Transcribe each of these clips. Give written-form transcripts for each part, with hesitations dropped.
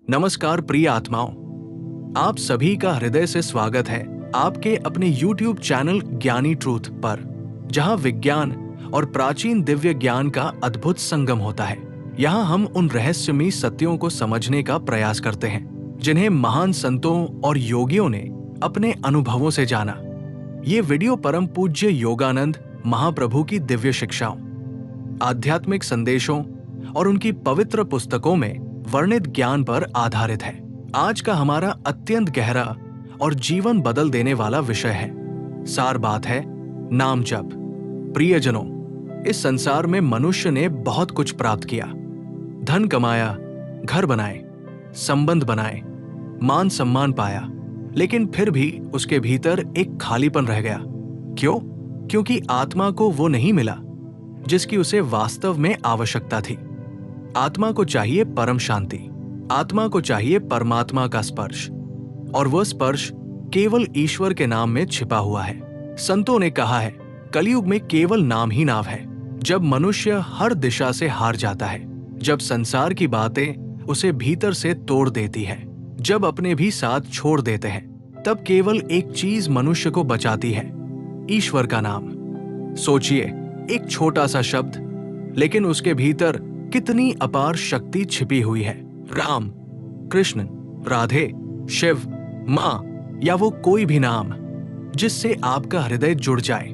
नमस्कार प्रिय आत्माओं, आप सभी का हृदय से स्वागत है आपके अपने YouTube चैनल ज्ञानी ट्रूथ पर, जहां विज्ञान और प्राचीन दिव्य ज्ञान का अद्भुत संगम होता है। यहां हम उन रहस्यमयी सत्यों को समझने का प्रयास करते हैं जिन्हें महान संतों और योगियों ने अपने अनुभवों से जाना। ये वीडियो परम पूज्य योगानंद महाप्रभु की दिव्य शिक्षाओं, आध्यात्मिक संदेशों और उनकी पवित्र पुस्तकों में वर्णित ज्ञान पर आधारित है। आज का हमारा अत्यंत गहरा और जीवन बदल देने वाला विषय है। सार बात है नाम जप। प्रियजनों, इस संसार में मनुष्य ने बहुत कुछ प्राप्त किया, धन कमाया, घर बनाए, संबंध बनाए, मान सम्मान पाया, लेकिन फिर भी उसके भीतर एक खालीपन रह गया। क्यों? क्योंकि आत्मा को वो नहीं मिला जिसकी उसे वास्तव में आवश्यकता थी। आत्मा को चाहिए परम शांति, आत्मा को चाहिए परमात्मा का स्पर्श, और वह स्पर्श केवल ईश्वर के नाम में छिपा हुआ है। संतों ने कहा है, कलयुग में केवल नाम ही नाव है। जब मनुष्य हर दिशा से हार जाता है, जब संसार की बातें उसे भीतर से तोड़ देती है, जब अपने भी साथ छोड़ देते हैं, तब केवल एक चीज मनुष्य को बचाती है, ईश्वर का नाम। सोचिए, एक छोटा सा शब्द, लेकिन उसके भीतर कितनी अपार शक्ति छिपी हुई है। राम, कृष्ण, राधे, शिव, मां या वो कोई भी नाम जिससे आपका हृदय जुड़ जाए,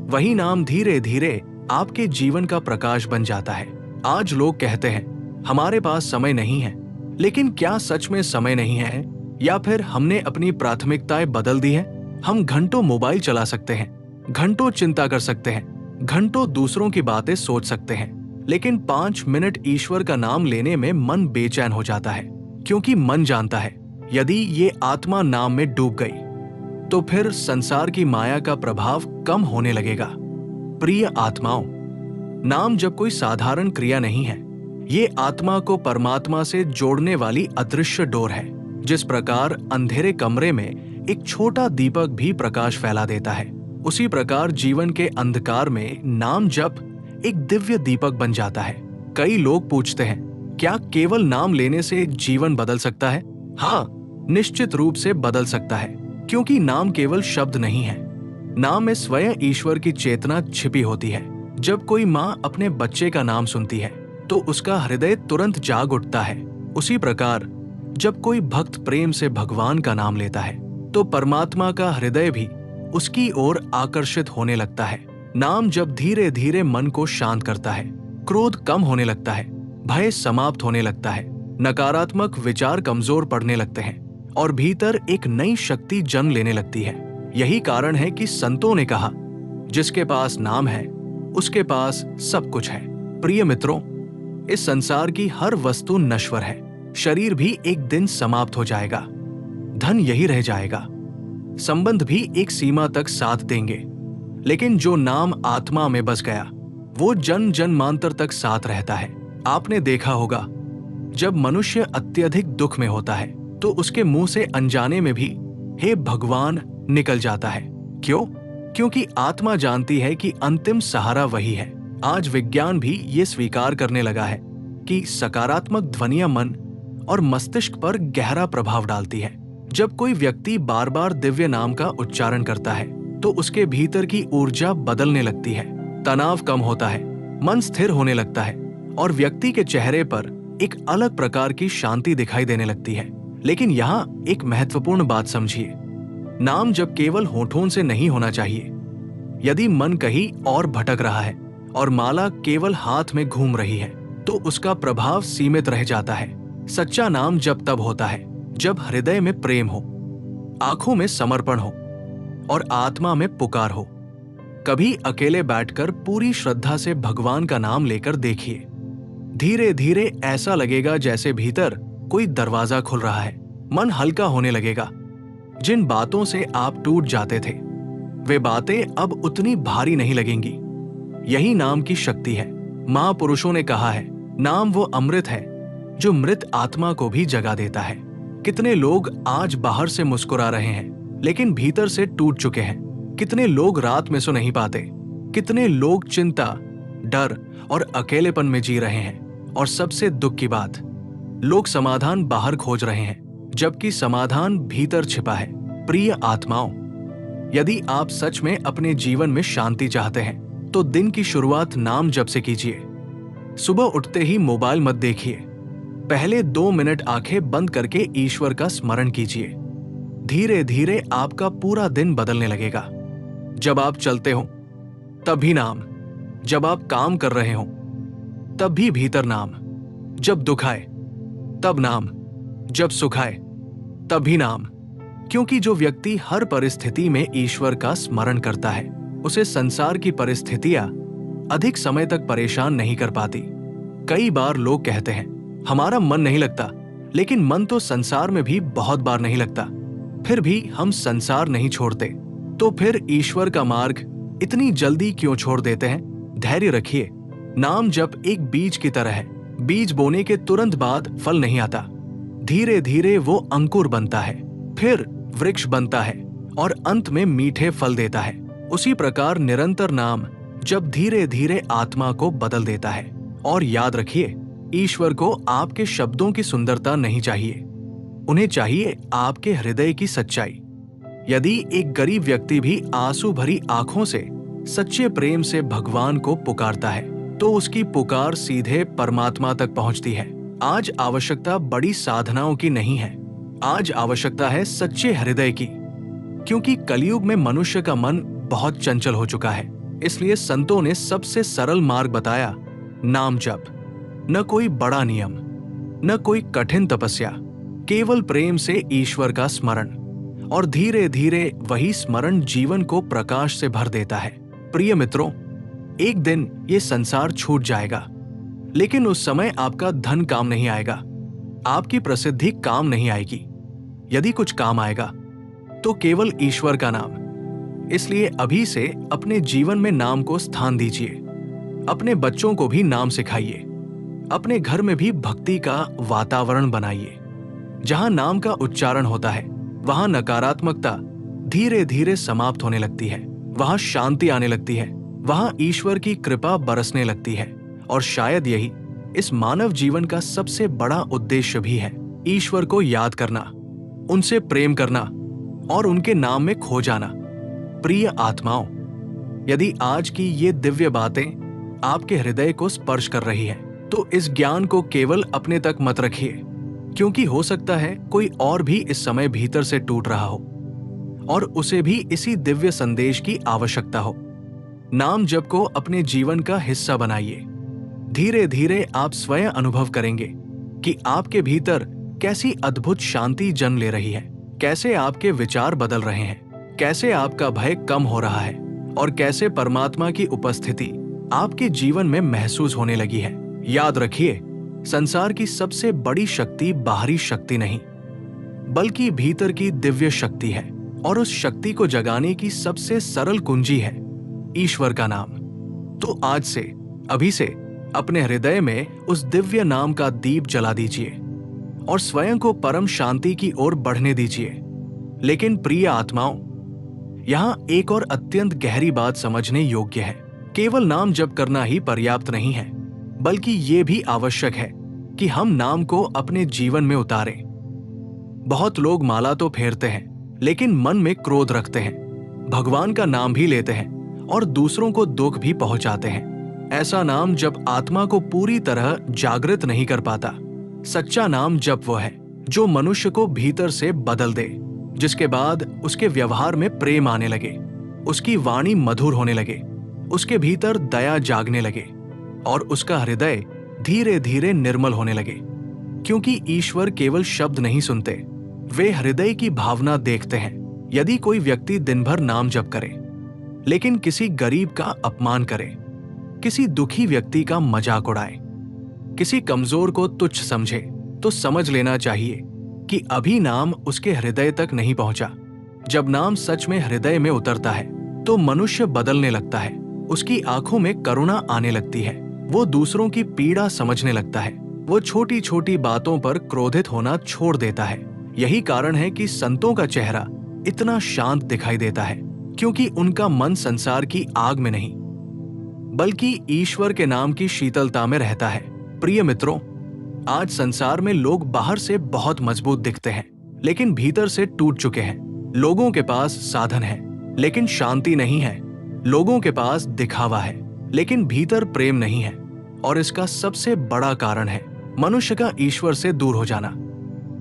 वही नाम धीरे धीरे आपके जीवन का प्रकाश बन जाता है। आज लोग कहते हैं हमारे पास समय नहीं है, लेकिन क्या सच में समय नहीं है, या फिर हमने अपनी प्राथमिकताएं बदल दी हैं? हम घंटों मोबाइल चला सकते हैं, घंटों चिंता कर सकते हैं, घंटों दूसरों की बातें सोच सकते हैं, लेकिन 5 मिनट ईश्वर का नाम लेने में मन बेचैन हो जाता है, क्योंकि मन जानता है यदि ये आत्मा नाम में डूब गई तो फिर संसार की माया का प्रभाव कम होने लगेगा। प्रिय आत्माओं, नाम जब कोई साधारण क्रिया नहीं है, ये आत्मा को परमात्मा से जोड़ने वाली अदृश्य डोर है। जिस प्रकार अंधेरे कमरे में एक छोटा दीपक भी प्रकाश फैला देता है, उसी प्रकार जीवन के अंधकार में नाम जप एक दिव्य दीपक बन जाता है। कई लोग पूछते हैं, क्या केवल नाम लेने से जीवन बदल सकता है? हाँ, निश्चित रूप से बदल सकता है, क्योंकि नाम केवल शब्द नहीं है। नाम में स्वयं ईश्वर की चेतना छिपी होती है। जब कोई माँ अपने बच्चे का नाम सुनती है तो उसका हृदय तुरंत जाग उठता है। उसी प्रकार जब कोई भक्त प्रेम से भगवान का नाम लेता है तो परमात्मा का हृदय भी उसकी ओर आकर्षित होने लगता है। नाम जब धीरे धीरे मन को शांत करता है, क्रोध कम होने लगता है, भय समाप्त होने लगता है, नकारात्मक विचार कमजोर पड़ने लगते हैं और भीतर एक नई शक्ति जन्म लेने लगती है। यही कारण है कि संतों ने कहा, जिसके पास नाम है उसके पास सब कुछ है। प्रिय मित्रों, इस संसार की हर वस्तु नश्वर है, शरीर भी एक दिन समाप्त हो जाएगा, धन यही रह जाएगा, संबंध भी एक सीमा तक साथ देंगे, लेकिन जो नाम आत्मा में बस गया वो जन्म जन्मांतर तक साथ रहता है। आपने देखा होगा, जब मनुष्य अत्यधिक दुख में होता है तो उसके मुंह से अनजाने में भी हे भगवान निकल जाता है। क्यों? क्योंकि आत्मा जानती है कि अंतिम सहारा वही है। आज विज्ञान भी ये स्वीकार करने लगा है कि सकारात्मक ध्वनियां मन और मस्तिष्क पर गहरा प्रभाव डालती है। जब कोई व्यक्ति बार बार दिव्य नाम का उच्चारण करता है तो उसके भीतर की ऊर्जा बदलने लगती है, तनाव कम होता है, मन स्थिर होने लगता है और व्यक्ति के चेहरे पर एक अलग प्रकार की शांति दिखाई देने लगती है। लेकिन यहाँ एक महत्वपूर्ण बात समझिए, नाम जब केवल होठों से नहीं होना चाहिए। यदि मन कहीं और भटक रहा है और माला केवल हाथ में घूम रही है तो उसका प्रभाव सीमित रह जाता है। सच्चा नाम जब तब होता है जब हृदय में प्रेम हो, आंखों में समर्पण हो और आत्मा में पुकार हो। कभी अकेले बैठकर पूरी श्रद्धा से भगवान का नाम लेकर देखिए, धीरे धीरे ऐसा लगेगा जैसे भीतर कोई दरवाजा खुल रहा है, मन हल्का होने लगेगा। जिन बातों से आप टूट जाते थे वे बातें अब उतनी भारी नहीं लगेंगी। यही नाम की शक्ति है। महापुरुषों ने कहा है, नाम वो अमृत है जो मृत आत्मा को भी जगा देता है। कितने लोग आज बाहर से मुस्कुरा रहे हैं लेकिन भीतर से टूट चुके हैं। कितने लोग रात में सो नहीं पाते, कितने लोग चिंता, डर और अकेलेपन में जी रहे हैं। और सबसे दुख की बात, लोग समाधान बाहर खोज रहे हैं, जबकि समाधान भीतर छिपा है। प्रिय आत्माओं, यदि आप सच में अपने जीवन में शांति चाहते हैं तो दिन की शुरुआत नाम जप से कीजिए। सुबह उठते ही मोबाइल मत देखिए। पहले 2 मिनट आंखें बंद करके ईश्वर का स्मरण कीजिए। धीरे धीरे आपका पूरा दिन बदलने लगेगा। जब आप चलते हो तब भी नाम, जब आप काम कर रहे हो तब भी भीतर नाम, जब दुख आए तब नाम, जब सुख आए तब भी नाम। क्योंकि जो व्यक्ति हर परिस्थिति में ईश्वर का स्मरण करता है उसे संसार की परिस्थितियां अधिक समय तक परेशान नहीं कर पाती। कई बार लोग कहते हैं हमारा मन नहीं लगता, लेकिन मन तो संसार में भी बहुत बार नहीं लगता, फिर भी हम संसार नहीं छोड़ते। तो फिर ईश्वर का मार्ग इतनी जल्दी क्यों छोड़ देते हैं? धैर्य रखिए। नाम जप एक बीज की तरह है। बीज बोने के तुरंत बाद फल नहीं आता, धीरे धीरे वो अंकुर बनता है, फिर वृक्ष बनता है और अंत में मीठे फल देता है। उसी प्रकार निरंतर नाम जब धीरे धीरे आत्मा को बदल देता है। और याद रखिए, ईश्वर को आपके शब्दों की सुंदरता नहीं चाहिए, उन्हें चाहिए आपके हृदय की सच्चाई। यदि एक गरीब व्यक्ति भी आंसू भरी आंखों से सच्चे प्रेम से भगवान को पुकारता है तो उसकी पुकार सीधे परमात्मा तक पहुंचती है। आज आवश्यकता बड़ी साधनाओं की नहीं है, आज आवश्यकता है सच्चे हृदय की। क्योंकि कलयुग में मनुष्य का मन बहुत चंचल हो चुका है, इसलिए संतों ने सबसे सरल मार्ग बताया, नाम जप। न कोई बड़ा नियम, न कोई कठिन तपस्या, केवल प्रेम से ईश्वर का स्मरण, और धीरे धीरे वही स्मरण जीवन को प्रकाश से भर देता है। प्रिय मित्रों, एक दिन ये संसार छूट जाएगा, लेकिन उस समय आपका धन काम नहीं आएगा, आपकी प्रसिद्धि काम नहीं आएगी। यदि कुछ काम आएगा तो केवल ईश्वर का नाम। इसलिए अभी से अपने जीवन में नाम को स्थान दीजिए। अपने बच्चों को भी नाम सिखाइए। अपने घर में भी भक्ति का वातावरण बनाइए। जहां नाम का उच्चारण होता है वहां नकारात्मकता धीरे धीरे समाप्त होने लगती है, वहां शांति आने लगती है, वहां ईश्वर की कृपा बरसने लगती है। और शायद यही इस मानव जीवन का सबसे बड़ा उद्देश्य भी है, ईश्वर को याद करना, उनसे प्रेम करना और उनके नाम में खो जाना। प्रिय आत्माओं, यदि आज की ये दिव्य बातें आपके हृदय को स्पर्श कर रही है तो इस ज्ञान को केवल अपने तक मत रखिए, क्योंकि हो सकता है कोई और भी इस समय भीतर से टूट रहा हो और उसे भी इसी दिव्य संदेश की आवश्यकता हो। नाम जप को अपने जीवन का हिस्सा बनाइए। धीरे धीरे आप स्वयं अनुभव करेंगे कि आपके भीतर कैसी अद्भुत शांति जन्म ले रही है, कैसे आपके विचार बदल रहे हैं, कैसे आपका भय कम हो रहा है और कैसे परमात्मा की उपस्थिति आपके जीवन में महसूस होने लगी है। याद रखिए, संसार की सबसे बड़ी शक्ति बाहरी शक्ति नहीं, बल्कि भीतर की दिव्य शक्ति है, और उस शक्ति को जगाने की सबसे सरल कुंजी है ईश्वर का नाम। तो आज से, अभी से अपने हृदय में उस दिव्य नाम का दीप जला दीजिए और स्वयं को परम शांति की ओर बढ़ने दीजिए। लेकिन प्रिय आत्माओं, यहां एक और अत्यंत गहरी बात समझने योग्य है। केवल नाम जप करना ही पर्याप्त नहीं है, बल्कि ये भी आवश्यक है कि हम नाम को अपने जीवन में उतारें। बहुत लोग माला तो फेरते हैं, लेकिन मन में क्रोध रखते हैं, भगवान का नाम भी लेते हैं और दूसरों को दुख भी पहुंचाते हैं। ऐसा नाम जप आत्मा को पूरी तरह जागृत नहीं कर पाता। सच्चा नाम जप वो है जो मनुष्य को भीतर से बदल दे, जिसके बाद उसके व्यवहार में प्रेम आने लगे, उसकी वाणी मधुर होने लगे, उसके भीतर दया जागने लगे और उसका हृदय धीरे धीरे निर्मल होने लगे। क्योंकि ईश्वर केवल शब्द नहीं सुनते, वे हृदय की भावना देखते हैं। यदि कोई व्यक्ति दिन भर नाम जप करे लेकिन किसी गरीब का अपमान करे, किसी दुखी व्यक्ति का मजाक उड़ाए, किसी कमजोर को तुच्छ समझे, तो समझ लेना चाहिए कि अभी नाम उसके हृदय तक नहीं पहुंचा। जब नाम सच में हृदय में उतरता है तो मनुष्य बदलने लगता है, उसकी आंखों में करुणा आने लगती है, वो दूसरों की पीड़ा समझने लगता है, वो छोटी छोटी बातों पर क्रोधित होना छोड़ देता है। यही कारण है कि संतों का चेहरा इतना शांत दिखाई देता है, क्योंकि उनका मन संसार की आग में नहीं बल्कि ईश्वर के नाम की शीतलता में रहता है। प्रिय मित्रों, आज संसार में लोग बाहर से बहुत मजबूत दिखते हैं, लेकिन भीतर से टूट चुके हैं। लोगों के पास साधन है, लेकिन शांति नहीं है। लोगों के पास दिखावा है, लेकिन भीतर प्रेम नहीं है। और इसका सबसे बड़ा कारण है मनुष्य का ईश्वर से दूर हो जाना।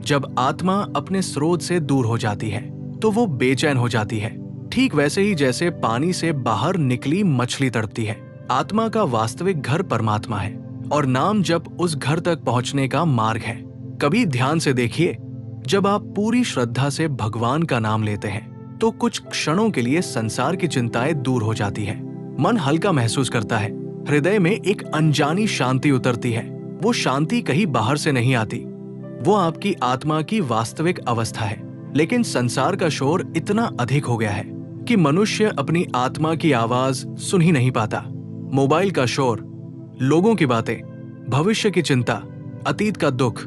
जब आत्मा अपने स्रोत से दूर हो जाती है तो वो बेचैन हो जाती है, ठीक वैसे ही जैसे पानी से बाहर निकली मछली तड़पती है। आत्मा का वास्तविक घर परमात्मा है और नाम जप उस घर तक पहुंचने का मार्ग है। कभी ध्यान से देखिए, जब आप पूरी श्रद्धा से भगवान का नाम लेते हैं तो कुछ क्षणों के लिए संसार की चिंताएं दूर हो जाती है। मन हल्का महसूस करता है, हृदय में एक अनजानी शांति उतरती है। वो शांति कहीं बाहर से नहीं आती, वो आपकी आत्मा की वास्तविक अवस्था है। लेकिन संसार का शोर इतना अधिक हो गया है कि मनुष्य अपनी आत्मा की आवाज सुन ही नहीं पाता। मोबाइल का शोर, लोगों की बातें, भविष्य की चिंता, अतीत का दुख,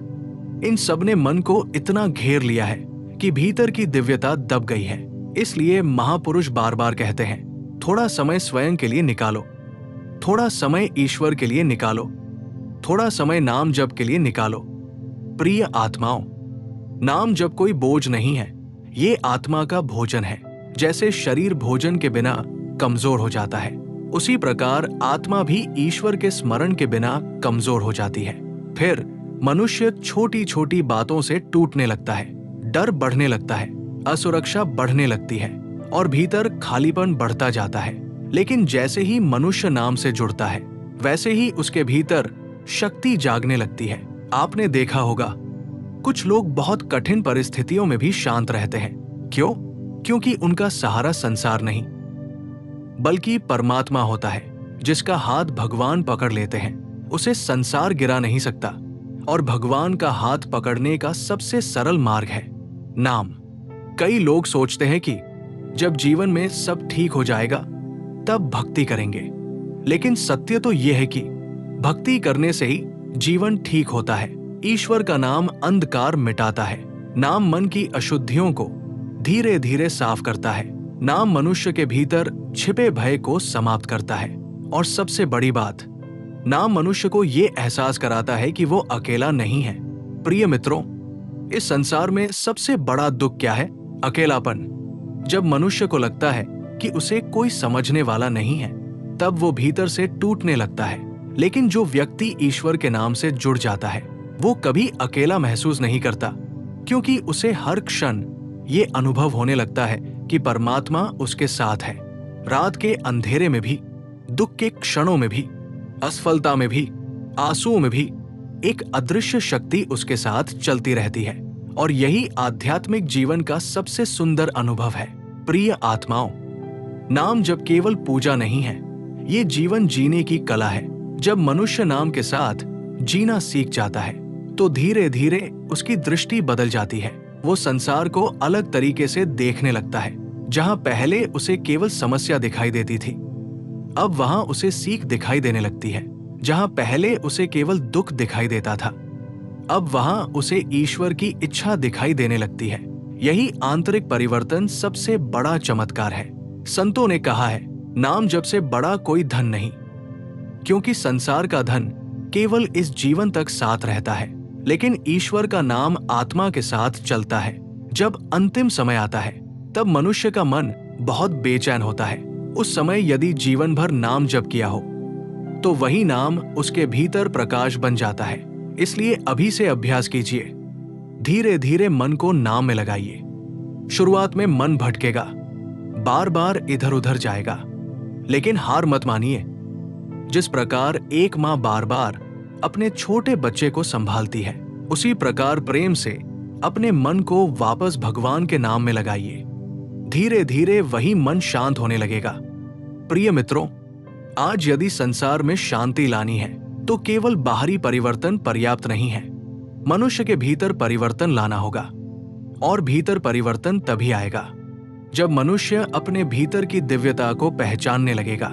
इन सब ने मन को इतना घेर लिया है कि भीतर की दिव्यता दब गई है। इसलिए महापुरुष बार बार कहते हैं, थोड़ा समय स्वयं के लिए निकालो, थोड़ा समय ईश्वर के लिए निकालो, थोड़ा समय नाम जप के लिए निकालो। प्रिय आत्माओं, नाम जप कोई बोझ नहीं है, ये आत्मा का भोजन है। जैसे शरीर भोजन के बिना कमजोर हो जाता है, उसी प्रकार आत्मा भी ईश्वर के स्मरण के बिना कमजोर हो जाती है। फिर मनुष्य छोटी छोटी बातों से टूटने लगता है, डर बढ़ने लगता है, असुरक्षा बढ़ने लगती है और भीतर खालीपन बढ़ता जाता है। लेकिन जैसे ही मनुष्य नाम से जुड़ता है, वैसे ही उसके भीतर शक्ति जागने लगती है। आपने देखा होगा, कुछ लोग बहुत कठिन परिस्थितियों में भी शांत रहते हैं। क्यों? क्योंकि उनका सहारा संसार नहीं, बल्कि परमात्मा होता है। जिसका हाथ भगवान पकड़ लेते हैं, उसे संसार गिरा नहीं सकता। और भगवान का हाथ पकड़ने का सबसे सरल मार्ग है नाम। कई लोग सोचते हैं कि जब जीवन में सब ठीक हो जाएगा तब भक्ति करेंगे, लेकिन सत्य तो यह है कि भक्ति करने से ही जीवन ठीक होता है। ईश्वर का नाम अंधकार मिटाता है। नाम मन की अशुद्धियों को धीरे धीरे साफ करता है। नाम मनुष्य के भीतर छिपे भय को समाप्त करता है। और सबसे बड़ी बात, नाम मनुष्य को ये एहसास कराता है कि वो अकेला नहीं है। प्रिय मित्रों, इस संसार में सबसे बड़ा दुख क्या है? अकेलापन। जब मनुष्य को लगता है कि उसे कोई समझने वाला नहीं है, तब वो भीतर से टूटने लगता है। लेकिन जो व्यक्ति ईश्वर के नाम से जुड़ जाता है, वो कभी अकेला महसूस नहीं करता, क्योंकि उसे हर क्षण ये अनुभव होने लगता है कि परमात्मा उसके साथ है। रात के अंधेरे में भी, दुख के क्षणों में भी, असफलता में भी, आंसुओं में भी एक अदृश्य शक्ति उसके साथ चलती रहती है। और यही आध्यात्मिक जीवन का सबसे सुंदर अनुभव है। प्रिय आत्माओं, नाम जब केवल पूजा नहीं है, ये जीवन जीने की कला है। जब मनुष्य नाम के साथ जीना सीख जाता है तो धीरे धीरे उसकी दृष्टि बदल जाती है। वो संसार को अलग तरीके से देखने लगता है। जहां पहले उसे केवल समस्या दिखाई देती थी, अब वहां उसे सीख दिखाई देने लगती है। जहां पहले उसे केवल दुख दिखाई देता था, अब वहां उसे ईश्वर की इच्छा दिखाई देने लगती है। यही आंतरिक परिवर्तन सबसे बड़ा चमत्कार है। संतों ने कहा है, नाम जप से बड़ा कोई धन नहीं, क्योंकि संसार का धन केवल इस जीवन तक साथ रहता है, लेकिन ईश्वर का नाम आत्मा के साथ चलता है। जब अंतिम समय आता है, तब मनुष्य का मन बहुत बेचैन होता है। उस समय यदि जीवन भर नाम जप किया हो, तो वही नाम उसके भीतर प्रकाश बन जाता है। इसलिए अभी से अभ्यास कीजिए। धीरे धीरे मन को नाम में लगाइए। शुरुआत में मन भटकेगा, बार बार इधर उधर जाएगा, लेकिन हार मत मानिए। जिस प्रकार एक माँ बार बार अपने छोटे बच्चे को संभालती है, उसी प्रकार प्रेम से अपने मन को वापस भगवान के नाम में लगाइए। धीरे धीरे वही मन शांत होने लगेगा। प्रिय मित्रों, आज यदि संसार में शांति लानी है तो केवल बाहरी परिवर्तन पर्याप्त नहीं है। मनुष्य के भीतर परिवर्तन लाना होगा, और भीतर परिवर्तन तभी आएगा जब मनुष्य अपने भीतर की दिव्यता को पहचानने लगेगा।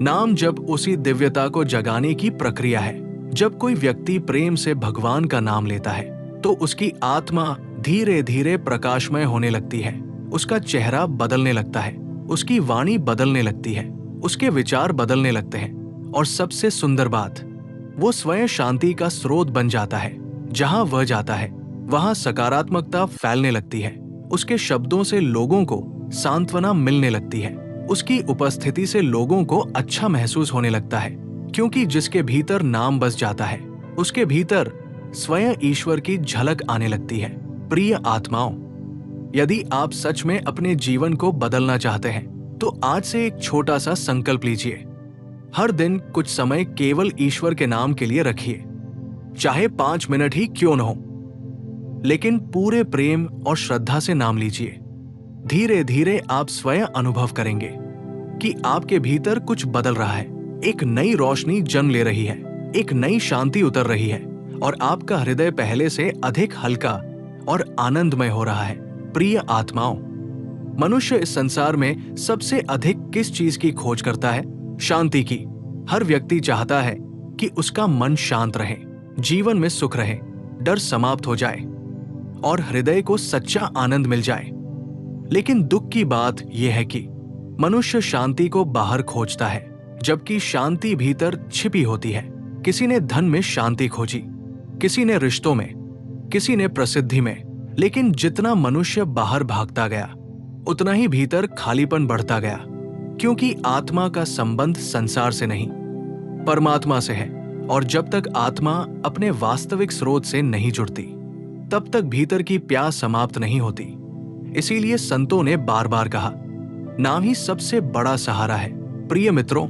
नाम जब उसी दिव्यता को जगाने की प्रक्रिया है। जब कोई व्यक्ति प्रेम से भगवान का नाम लेता है तो उसकी आत्मा धीरे धीरे प्रकाशमय होने लगती है। उसका चेहरा बदलने लगता है, उसकी वाणी बदलने लगती है, उसके विचार बदलने लगते हैं। और सबसे सुंदर बात, वो स्वयं शांति का स्रोत बन जाता है। जहां वह जाता है वहां सकारात्मकता फैलने लगती है। उसके शब्दों से लोगों को सांत्वना मिलने लगती है। उसकी उपस्थिति से लोगों को अच्छा महसूस होने लगता है, क्योंकि जिसके भीतर नाम बस जाता है उसके भीतर स्वयं ईश्वर की झलक आने लगती है। प्रिय आत्माओं, यदि आप सच में अपने जीवन को बदलना चाहते हैं तो आज से एक छोटा सा संकल्प लीजिए। हर दिन कुछ समय केवल ईश्वर के नाम के लिए रखिए, चाहे 5 मिनट ही क्यों न हो, लेकिन पूरे प्रेम और श्रद्धा से नाम लीजिए। धीरे धीरे आप स्वयं अनुभव करेंगे कि आपके भीतर कुछ बदल रहा है। एक नई रोशनी जन्म ले रही है, एक नई शांति उतर रही है और आपका हृदय पहले से अधिक हल्का और आनंदमय हो रहा है। प्रिय आत्माओं, मनुष्य इस संसार में सबसे अधिक किस चीज की खोज करता है? शांति की। हर व्यक्ति चाहता है कि उसका मन शांत रहे, जीवन में सुख रहे, डर समाप्त हो जाए और हृदय को सच्चा आनंद मिल जाए। लेकिन दुख की बात यह है कि मनुष्य शांति को बाहर खोजता है, जबकि शांति भीतर छिपी होती है। किसी ने धन में शांति खोजी, किसी ने रिश्तों में, किसी ने प्रसिद्धि में, लेकिन जितना मनुष्य बाहर भागता गया उतना ही भीतर खालीपन बढ़ता गया, क्योंकि आत्मा का संबंध संसार से नहीं, परमात्मा से है। और जब तक आत्मा अपने वास्तविक स्रोत से नहीं जुड़ती तब तक भीतर की प्यास समाप्त नहीं होती। इसीलिए संतों ने बार बार कहा, नाम ही सबसे बड़ा सहारा है। प्रिय मित्रों,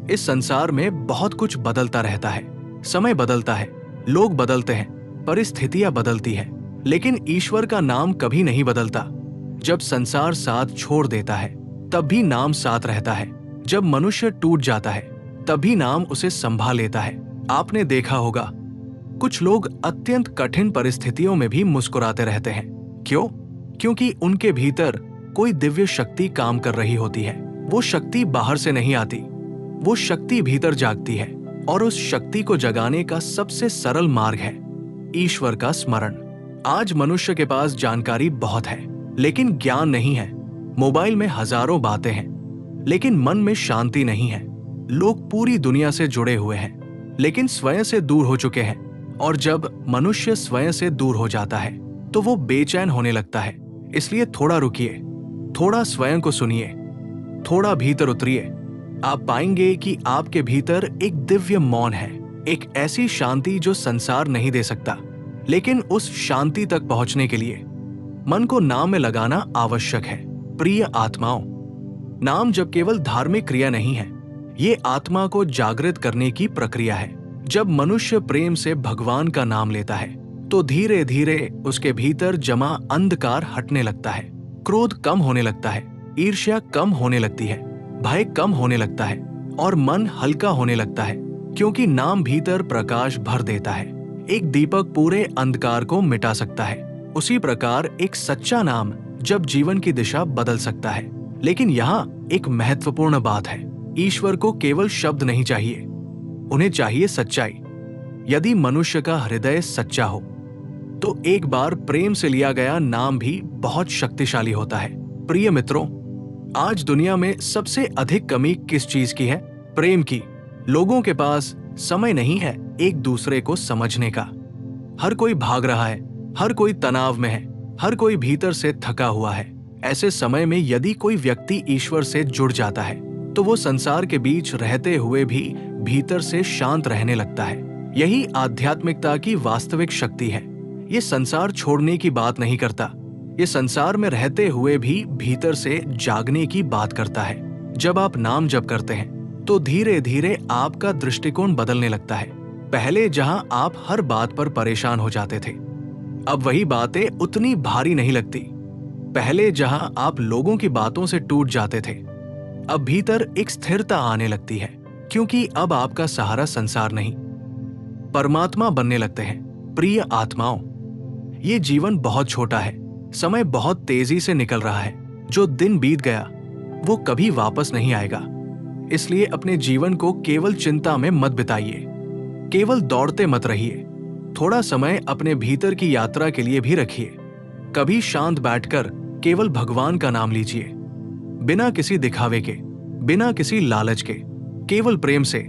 इस संसार में बहुत कुछ बदलता रहता है। समय बदलता है, लोग बदलते हैं, परिस्थितियां बदलती है, लेकिन ईश्वर का नाम कभी नहीं बदलता। जब संसार साथ छोड़ देता है तब भी नाम साथ रहता है। जब मनुष्य टूट जाता है तब भी नाम उसे संभाल लेता है। आपने देखा होगा, कुछ लोग अत्यंत कठिन परिस्थितियों में भी मुस्कुराते रहते हैं। क्यों? क्योंकि उनके भीतर कोई दिव्य शक्ति काम कर रही होती है। वो शक्ति बाहर से नहीं आती, वो शक्ति भीतर जागती है और उस शक्ति को जगाने का सबसे सरल मार्ग है ईश्वर का स्मरण। आज मनुष्य के पास जानकारी बहुत है, लेकिन ज्ञान नहीं है। मोबाइल में हजारों बातें हैं, लेकिन मन में शांति नहीं है। लोग पूरी दुनिया से जुड़े हुए हैं, लेकिन स्वयं से दूर हो चुके हैं। और जब मनुष्य स्वयं से दूर हो जाता है तो वो बेचैन होने लगता है। इसलिए थोड़ा रुकिए, थोड़ा स्वयं को सुनिए, थोड़ा भीतर उतरिए। आप पाएंगे कि आपके भीतर एक दिव्य मौन है, एक ऐसी शांति जो संसार नहीं दे सकता। लेकिन उस शांति तक पहुंचने के लिए मन को नाम में लगाना आवश्यक है। प्रिय आत्माओं, नाम जब केवल धार्मिक क्रिया नहीं है, ये आत्मा को जागृत करने की प्रक्रिया है। जब मनुष्य प्रेम से भगवान का नाम लेता है तो धीरे धीरे उसके भीतर जमा अंधकार हटने लगता है। क्रोध कम होने लगता है, ईर्ष्या कम होने लगती है, भय कम होने लगता है और मन हल्का होने लगता है, क्योंकि नाम भीतर प्रकाश भर देता है। एक दीपक पूरे अंधकार को मिटा सकता है, उसी प्रकार एक सच्चा नाम जब जीवन की दिशा बदल सकता है। लेकिन यहाँ एक महत्वपूर्ण बात है, ईश्वर को केवल शब्द नहीं चाहिए, उन्हें चाहिए सच्चाई। यदि मनुष्य का हृदय सच्चा हो तो एक बार प्रेम से लिया गया नाम भी बहुत शक्तिशाली होता है। प्रिय मित्रों, आज दुनिया में सबसे अधिक कमी किस चीज की है? प्रेम की। लोगों के पास समय नहीं है एक दूसरे को समझने का। हर कोई भाग रहा है, हर कोई तनाव में है, हर कोई भीतर से थका हुआ है। ऐसे समय में यदि कोई व्यक्ति ईश्वर से जुड़ जाता है तो वो संसार के बीच रहते हुए भी भीतर से शांत रहने लगता है। यही आध्यात्मिकता की वास्तविक शक्ति है। ये संसार छोड़ने की बात नहीं करता, ये संसार में रहते हुए भी भीतर से जागने की बात करता है। जब आप नाम जप करते हैं तो धीरे धीरे आपका दृष्टिकोण बदलने लगता है। पहले जहां आप हर बात पर परेशान हो जाते थे, अब वही बातें उतनी भारी नहीं लगती। पहले जहां आप लोगों की बातों से टूट जाते थे, अब भीतर एक स्थिरता आने लगती है, क्योंकि अब आपका सहारा संसार नहीं, परमात्मा बनने लगते हैं। प्रिय आत्माओं, ये जीवन बहुत छोटा है, समय बहुत तेजी से निकल रहा है। जो दिन बीत गया वो कभी वापस नहीं आएगा। इसलिए अपने जीवन को केवल चिंता में मत बिताइए, केवल दौड़ते मत रहिए। थोड़ा समय अपने भीतर की यात्रा के लिए भी रखिए। कभी शांत बैठकर केवल भगवान का नाम लीजिए, बिना किसी दिखावे के, बिना किसी लालच के, केवल प्रेम से।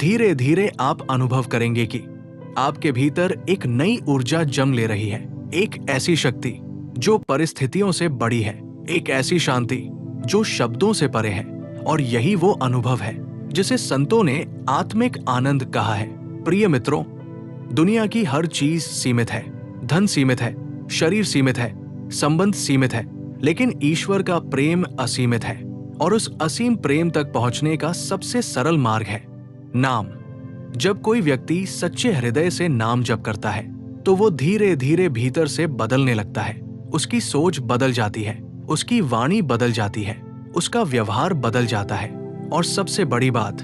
धीरे धीरे आप अनुभव करेंगे कि आपके भीतर एक नई ऊर्जा जम ले रही है, एक ऐसी शक्ति जो परिस्थितियों से बड़ी है, एक ऐसी शांति जो शब्दों से परे है। और यही वो अनुभव है जिसे संतों ने आत्मिक आनंद कहा है। प्रिय मित्रों, दुनिया की हर चीज सीमित है, धन सीमित है, शरीर सीमित है, संबंध सीमित है, लेकिन ईश्वर का प्रेम असीमित है। और उस असीम प्रेम तक पहुंचने का सबसे सरल मार्ग है नाम। जब कोई व्यक्ति सच्चे हृदय से नाम जप करता है तो वो धीरे धीरे भीतर से बदलने लगता है। उसकी सोच बदल जाती है, उसकी वाणी बदल जाती है, उसका व्यवहार बदल जाता है, और सबसे बड़ी बात,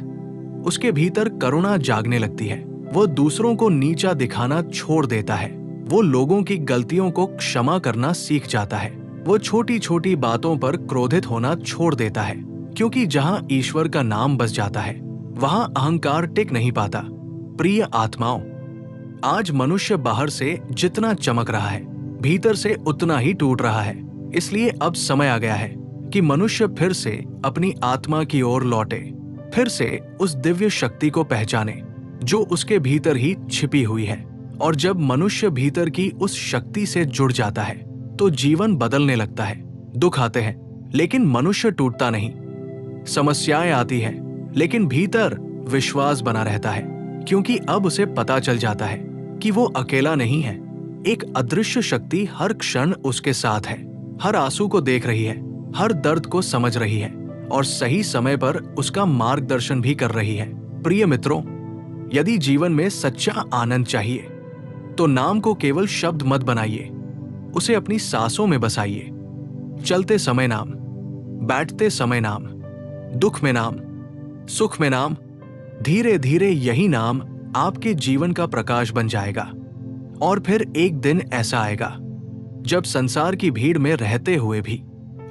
उसके भीतर करुणा जागने लगती है। वो दूसरों को नीचा दिखाना छोड़ देता है, वो लोगों की गलतियों को क्षमा करना सीख जाता है, वो छोटी छोटी बातों पर क्रोधित होना छोड़ देता है, क्योंकि जहां ईश्वर का नाम बस जाता है वहां अहंकार टिक नहीं पाता। प्रिय आत्माओं, आज मनुष्य बाहर से जितना चमक रहा है, भीतर से उतना ही टूट रहा है। इसलिए अब समय आ गया है कि मनुष्य फिर से अपनी आत्मा की ओर लौटे, फिर से उस दिव्य शक्ति को पहचाने जो उसके भीतर ही छिपी हुई है। और जब मनुष्य भीतर की उस शक्ति से जुड़ जाता है तो जीवन बदलने लगता है। दुख आते हैं लेकिन मनुष्य टूटता नहीं, समस्याएं आती हैं लेकिन भीतर विश्वास बना रहता है, क्योंकि अब उसे पता चल जाता है कि वो अकेला नहीं है। एक अदृश्य शक्ति हर क्षण उसके साथ है, हर आंसू को देख रही है, हर दर्द को समझ रही है और सही समय पर उसका मार्गदर्शन भी कर रही है। प्रिय मित्रों, यदि जीवन में सच्चा आनंद चाहिए तो नाम को केवल शब्द मत बनाइए, उसे अपनी सांसों में बसाइए। चलते समय नाम, बैठते समय नाम, दुख में नाम, सुख में नाम। धीरे धीरे यही नाम आपके जीवन का प्रकाश बन जाएगा। और फिर एक दिन ऐसा आएगा जब संसार की भीड़ में रहते हुए भी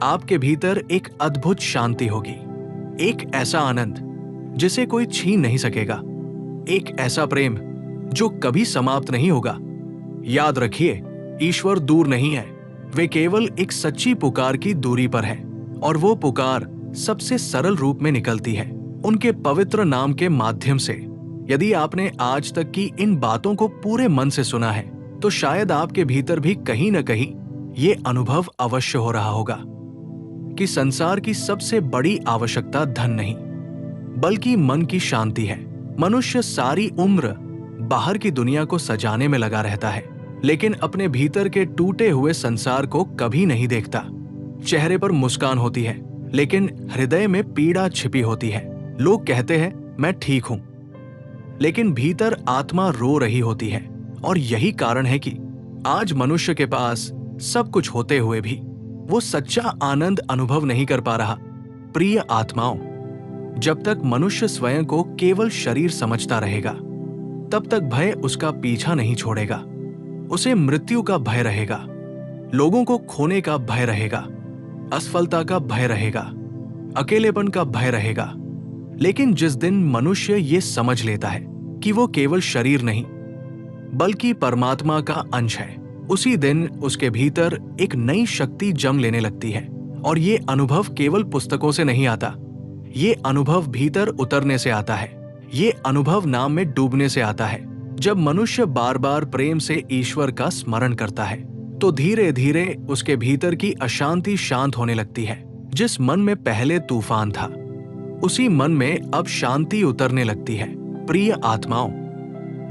आपके भीतर एक अद्भुत शांति होगी, एक ऐसा आनंद जिसे कोई छीन नहीं सकेगा, एक ऐसा प्रेम जो कभी समाप्त नहीं होगा। याद रखिए, ईश्वर दूर नहीं है, वे केवल एक सच्ची पुकार की दूरी पर है। और वो पुकार सबसे सरल रूप में निकलती है उनके पवित्र नाम के माध्यम से। यदि आपने आज तक की इन बातों को पूरे मन से सुना है तो शायद आपके भीतर भी कहीं न कहीं ये अनुभव अवश्य हो रहा होगा कि संसार की सबसे बड़ी आवश्यकता धन नहीं बल्कि मन की शांति है। मनुष्य सारी उम्र बाहर की दुनिया को सजाने में लगा रहता है, लेकिन अपने भीतर के टूटे हुए संसार को कभी नहीं देखता। चेहरे पर मुस्कान होती है लेकिन हृदय में पीड़ा छिपी होती है। लोग कहते हैं मैं ठीक हूं, लेकिन भीतर आत्मा रो रही होती है। और यही कारण है कि आज मनुष्य के पास सब कुछ होते हुए भी वो सच्चा आनंद अनुभव नहीं कर पा रहा। प्रिय आत्माओं, जब तक मनुष्य स्वयं को केवल शरीर समझता रहेगा तब तक भय उसका पीछा नहीं छोड़ेगा। उसे मृत्यु का भय रहेगा, लोगों को खोने का भय रहेगा, असफलता का भय रहेगा, अकेलेपन का भय रहेगा। लेकिन जिस दिन मनुष्य ये समझ लेता है कि वो केवल शरीर नहीं बल्कि परमात्मा का अंश है, उसी दिन उसके भीतर एक नई शक्ति जम लेने लगती है। और ये अनुभव केवल पुस्तकों से नहीं आता, ये अनुभव भीतर उतरने से आता है, ये अनुभव नाम में डूबने से आता है। जब मनुष्य बार बार प्रेम से ईश्वर का स्मरण करता है तो धीरे धीरे उसके भीतर की अशांति शांत होने लगती है। जिस मन में पहले तूफान था उसी मन में अब शांति उतरने लगती है। प्रिय आत्माओं,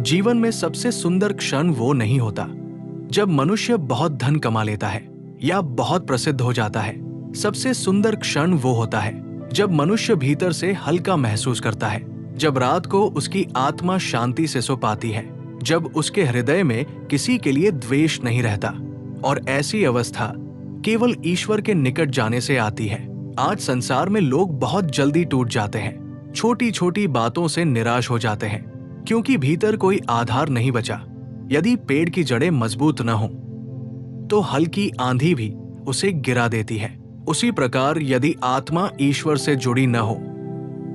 जीवन में सबसे सुंदर क्षण वो नहीं होता जब मनुष्य बहुत धन कमा लेता है या बहुत प्रसिद्ध हो जाता है। सबसे सुंदर क्षण वो होता है जब मनुष्य भीतर से हल्का महसूस करता है, जब रात को उसकी आत्मा शांति से सो पाती है, जब उसके हृदय में किसी के लिए द्वेष नहीं रहता। और ऐसी अवस्था केवल ईश्वर के निकट जाने से आती है। आज संसार में लोग बहुत जल्दी टूट जाते हैं, छोटी छोटी बातों से निराश हो जाते हैं, क्योंकि भीतर कोई आधार नहीं बचा। यदि पेड़ की जड़ें मजबूत न हो तो हल्की आंधी भी उसे गिरा देती है। उसी प्रकार यदि आत्मा ईश्वर से जुड़ी न हो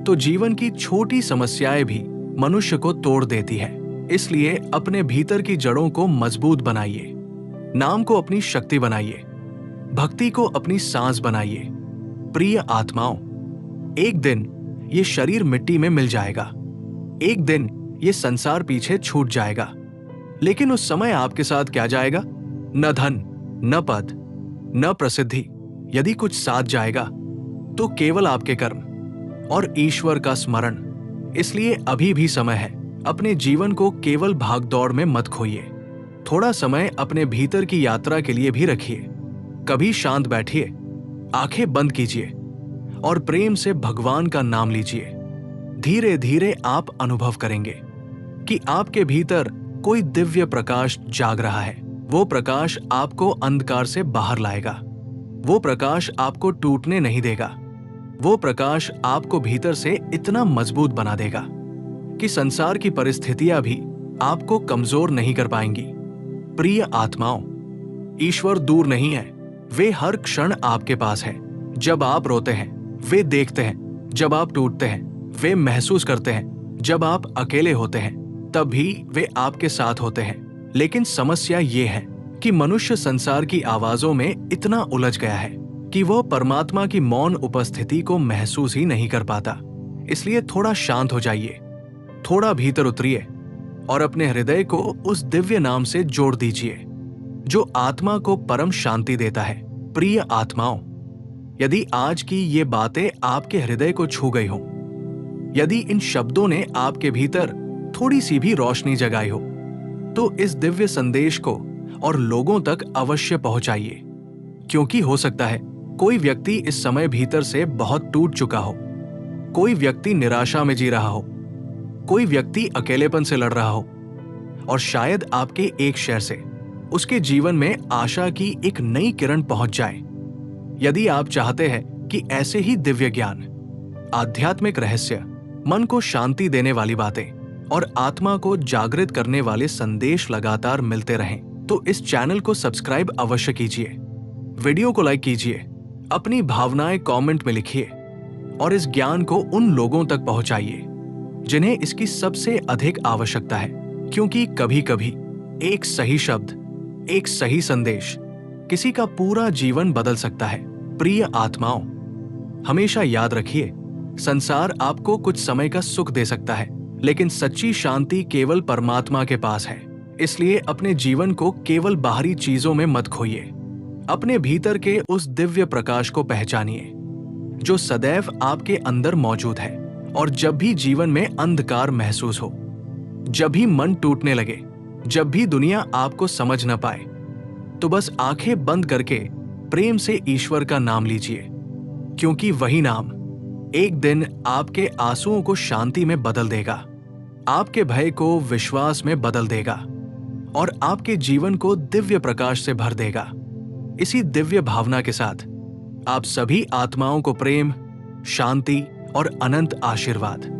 तो जीवन की छोटी समस्याएं भी मनुष्य को तोड़ देती है। इसलिए अपने भीतर की जड़ों को मजबूत बनाइए, नाम को अपनी शक्ति बनाइए, भक्ति को अपनी सांस बनाइए। प्रिय आत्माओं, एक दिन ये शरीर मिट्टी में मिल जाएगा, एक दिन ये संसार पीछे छूट जाएगा, लेकिन उस समय आपके साथ क्या जाएगा? न धन, न पद, न प्रसिद्धि। यदि कुछ साथ जाएगा तो केवल आपके कर्म और ईश्वर का स्मरण। इसलिए अभी भी समय है। अपने जीवन को केवल भागदौड़ में मत खोइए। थोड़ा समय अपने भीतर की यात्रा के लिए भी रखिए। कभी शांत बैठिए, आंखें बंद कीजिए और प्रेम से भगवान का नाम लीजिए। धीरे धीरे आप अनुभव करेंगे कि आपके भीतर कोई दिव्य प्रकाश जाग रहा है। वो प्रकाश आपको अंधकार से बाहर लाएगा। वो प्रकाश आपको टूटने नहीं देगा। वो प्रकाश आपको भीतर से इतना मजबूत बना देगा कि संसार की परिस्थितियां भी आपको कमजोर नहीं कर पाएंगी। प्रिय आत्माओं, ईश्वर दूर नहीं है। वे हर क्षण आपके पास है। जब आप रोते हैं वे देखते हैं। जब आप टूटते हैं वे महसूस करते हैं। जब आप अकेले होते हैं तब भी वे आपके साथ होते हैं। लेकिन समस्या ये है कि मनुष्य संसार की आवाजों में इतना उलझ गया है कि वह परमात्मा की मौन उपस्थिति को महसूस ही नहीं कर पाता। इसलिए थोड़ा शांत हो जाइए, थोड़ा भीतर उतरिए और अपने हृदय को उस दिव्य नाम से जोड़ दीजिए जो आत्मा को परम शांति देता है। प्रिय आत्माओं, यदि आज की ये बातें आपके हृदय को छू गई हो, यदि इन शब्दों ने आपके भीतर थोड़ी सी भी रोशनी जगाई हो, तो इस दिव्य संदेश को और लोगों तक अवश्य पहुंचाइए। क्योंकि हो सकता है कोई व्यक्ति इस समय भीतर से बहुत टूट चुका हो, कोई व्यक्ति निराशा में जी रहा हो, कोई व्यक्ति अकेलेपन से लड़ रहा हो, और शायद आपके एक शेयर से उसके जीवन में आशा की एक नई किरण पहुंच जाए। यदि आप चाहते हैं कि ऐसे ही दिव्य ज्ञान, आध्यात्मिक रहस्य, मन को शांति देने वाली बातें और आत्मा को जागृत करने वाले संदेश लगातार मिलते रहें, तो इस चैनल को सब्सक्राइब अवश्य कीजिए, वीडियो को लाइक कीजिए, अपनी भावनाएं कमेंट में लिखिए और इस ज्ञान को उन लोगों तक पहुंचाइए जिन्हें इसकी सबसे अधिक आवश्यकता है। क्योंकि कभी कभी एक सही शब्द, एक सही संदेश किसी का पूरा जीवन बदल सकता है। प्रिय आत्माओं, हमेशा याद रखिए, संसार आपको कुछ समय का सुख दे सकता है, लेकिन सच्ची शांति केवल परमात्मा के पास है। इसलिए अपने जीवन को केवल बाहरी चीजों में मत खोइए। अपने भीतर के उस दिव्य प्रकाश को पहचानिए जो सदैव आपके अंदर मौजूद है। और जब भी जीवन में अंधकार महसूस हो, जब भी मन टूटने लगे, जब भी दुनिया आपको समझ न पाए, तो बस आंखें बंद करके प्रेम से ईश्वर का नाम लीजिए। क्योंकि वही नाम एक दिन आपके आंसुओं को शांति में बदल देगा, आपके भय को विश्वास में बदल देगा और आपके जीवन को दिव्य प्रकाश से भर देगा। इसी दिव्य भावना के साथ आप सभी आत्माओं को प्रेम, शांति और अनंत आशीर्वाद।